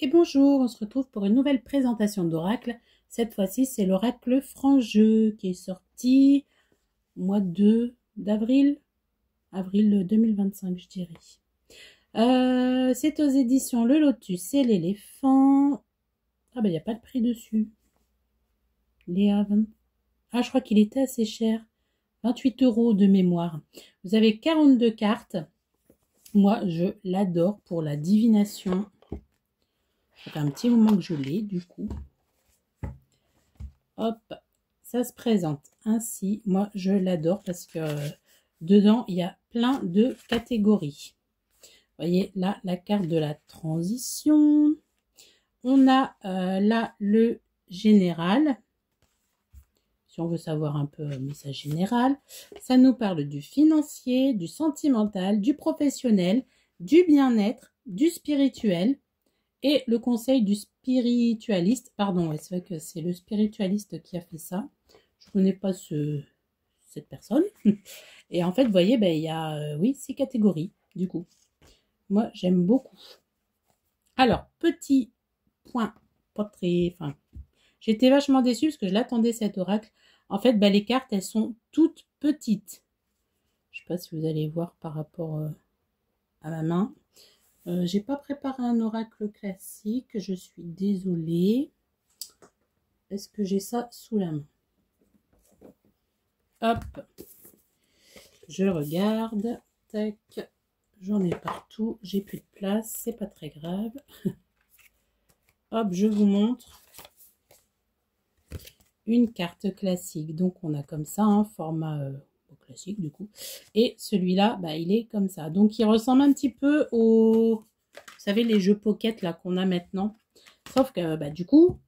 Et bonjour, on se retrouve pour une nouvelle présentation d'oracle. Cette fois-ci, c'est l'oracle Franc-Jeu qui est sorti au mois d'avril, avril 2025, je dirais. C'est aux éditions Le Lotus et l'éléphant. Ah ben, il n'y a pas de prix dessus. Léa, je crois qu'il était assez cher. 28 € de mémoire. Vous avez 42 cartes. Moi, je l'adore pour la divination. Ça fait un petit moment que je l'ai, du coup. Hop, ça se présente ainsi. Moi, je l'adore parce que dedans, il y a plein de catégories. Vous voyez, là, la carte de la transition. On a là le général. Si on veut savoir un peu le message général. Ça nous parle du financier, du sentimental, du professionnel, du bien-être, du spirituel. Et le conseil du spiritualiste, pardon, c'est vrai que c'est le spiritualiste qui a fait ça. Je ne connais pas cette personne. Et en fait, vous voyez, ben, il y a, oui, 6 catégories, du coup. Moi, j'aime beaucoup. Alors, petit point, pas très, enfin, j'étais vachement déçue parce que je l'attendais cet oracle. En fait, ben, les cartes, elles sont toutes petites. Je ne sais pas si vous allez voir par rapport à ma main. J'ai pas préparé un oracle classique, je suis désolée. Est-ce que j'ai ça sous la main? Hop, je regarde. Tac, j'en ai partout. J'ai plus de place, c'est pas très grave. Hop, je vous montre une carte classique. Donc on a comme ça un format classique du coup. Et celui-là, bah, il est comme ça. Donc il ressemble un petit peu au, vous savez, les jeux Pocket là qu'on a maintenant. Sauf que bah, du coup,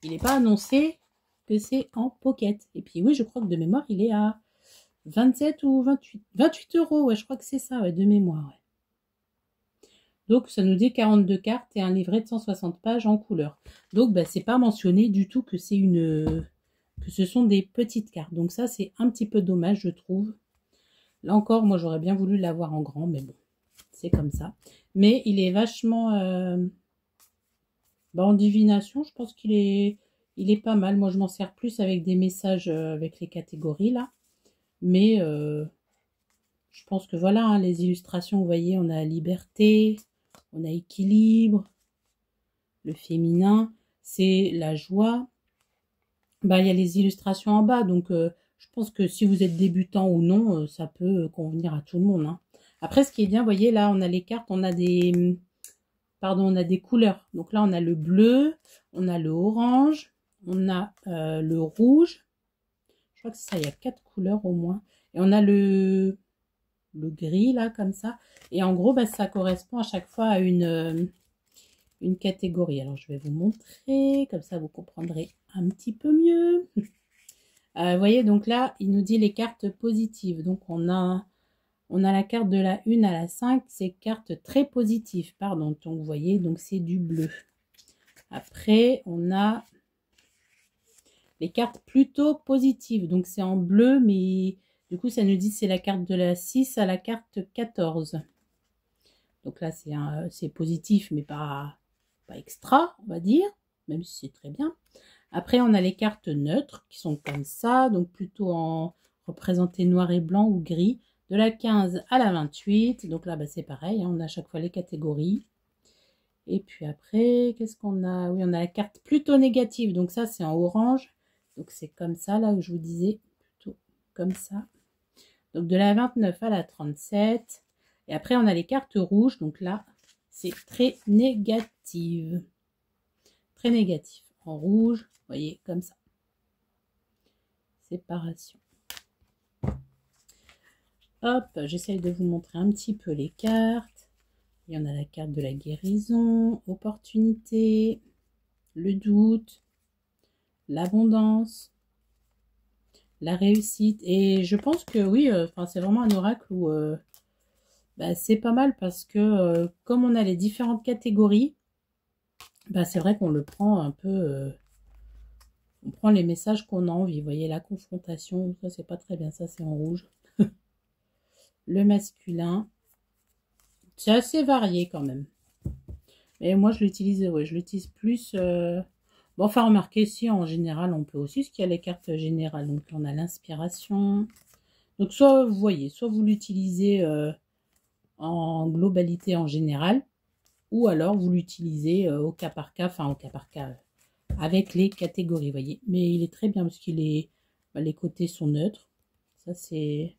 il n'est pas annoncé que c'est en Pocket. Et puis oui, je crois que de mémoire, il est à 27 ou 28. 28 €, ouais, je crois que c'est ça, ouais, de mémoire. Ouais. Donc ça nous dit 42 cartes et un livret de 160 pages en couleur. Donc bah, c'est pas mentionné du tout que c'est que ce sont des petites cartes. Donc ça, c'est un petit peu dommage, je trouve. Là encore, moi, j'aurais bien voulu l'avoir en grand, mais bon, c'est comme ça. Mais il est vachement... en divination, je pense qu'il est pas mal. Moi, je m'en sers plus avec des messages avec les catégories, là. Mais je pense que voilà, hein, les illustrations, vous voyez, on a liberté, on a équilibre, le féminin, c'est la joie. Bah, il y a les illustrations en bas, donc je pense que si vous êtes débutant ou non, ça peut convenir à tout le monde. Hein. Après, ce qui est bien, vous voyez, là, on a les cartes, on a des... Pardon, on a des couleurs. Donc là, on a le bleu, on a le orange, on a le rouge. Je crois que c'est ça, il y a 4 couleurs au moins. Et on a le gris, là, comme ça. Et en gros, bah, ça correspond à chaque fois à une catégorie. Alors, je vais vous montrer, comme ça, vous comprendrez un petit peu mieux. Vous voyez, donc là, il nous dit les cartes positives. Donc, on a la carte de la 1 à la 5, c'est carte très positive, pardon. Donc, vous voyez, donc c'est du bleu. Après, on a les cartes plutôt positives. Donc, c'est en bleu, mais du coup, ça nous dit c'est la carte de la 6 à la carte 14. Donc là, c'est positif, mais pas extra, on va dire, même si c'est très bien. Après, on a les cartes neutres qui sont comme ça, donc plutôt en représenté noir et blanc ou gris. De la 15 à la 28, donc là, bah, c'est pareil, hein, on a à chaque fois les catégories. Et puis après, qu'est-ce qu'on a? Oui, on a la carte plutôt négative, donc ça, c'est en orange. Donc c'est comme ça, là où je vous disais, plutôt comme ça. Donc de la 29 à la 37. Et après, on a les cartes rouges, donc là, c'est très négative. Très négatif. En rouge, vous voyez, comme ça. Séparation. Hop, j'essaye de vous montrer un petit peu les cartes. Il y en a la carte de la guérison, opportunité, le doute, l'abondance, la réussite. Et je pense que oui, c'est vraiment un oracle où bah, c'est pas mal parce que comme on a les différentes catégories, bah, c'est vrai qu'on le prend un peu... on prend les messages qu'on a envie. Vous voyez, la confrontation, ça c'est pas très bien, ça c'est en rouge. Le masculin, c'est assez varié quand même. Mais moi, je l'utilise, ouais, je l'utilise plus. Bon, enfin, remarquez, si en général, on peut aussi, ce qu'il y a les cartes générales. Donc, on a l'inspiration. Donc, soit, vous voyez, soit vous l'utilisez en globalité en général, ou alors vous l'utilisez au cas par cas, enfin, au cas par cas, avec les catégories, vous voyez. Mais il est très bien parce qu'il est, bah, les côtés sont neutres. Ça, c'est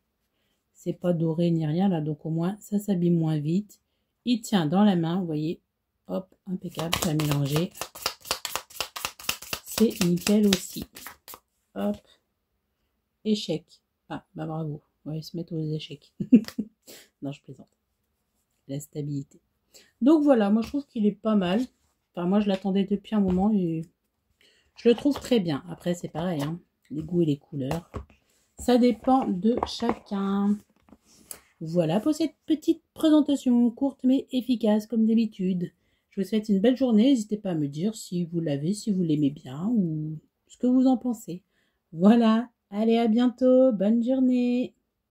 pas doré ni rien, là. Donc, au moins, ça s'abîme moins vite. Il tient dans la main, vous voyez. Hop, impeccable, ça a mélangé. C'est nickel aussi. Hop, échec. Ah, bah bravo. On va se mettre aux échecs. Non, je plaisante. La stabilité. Donc voilà, moi je trouve qu'il est pas mal. Enfin, moi je l'attendais depuis un moment et je le trouve très bien. Après, c'est pareil, hein. Les goûts et les couleurs. Ça dépend de chacun. Voilà pour cette petite présentation courte mais efficace comme d'habitude. Je vous souhaite une belle journée. N'hésitez pas à me dire si vous l'avez, si vous l'aimez bien ou ce que vous en pensez. Voilà, allez à bientôt, bonne journée.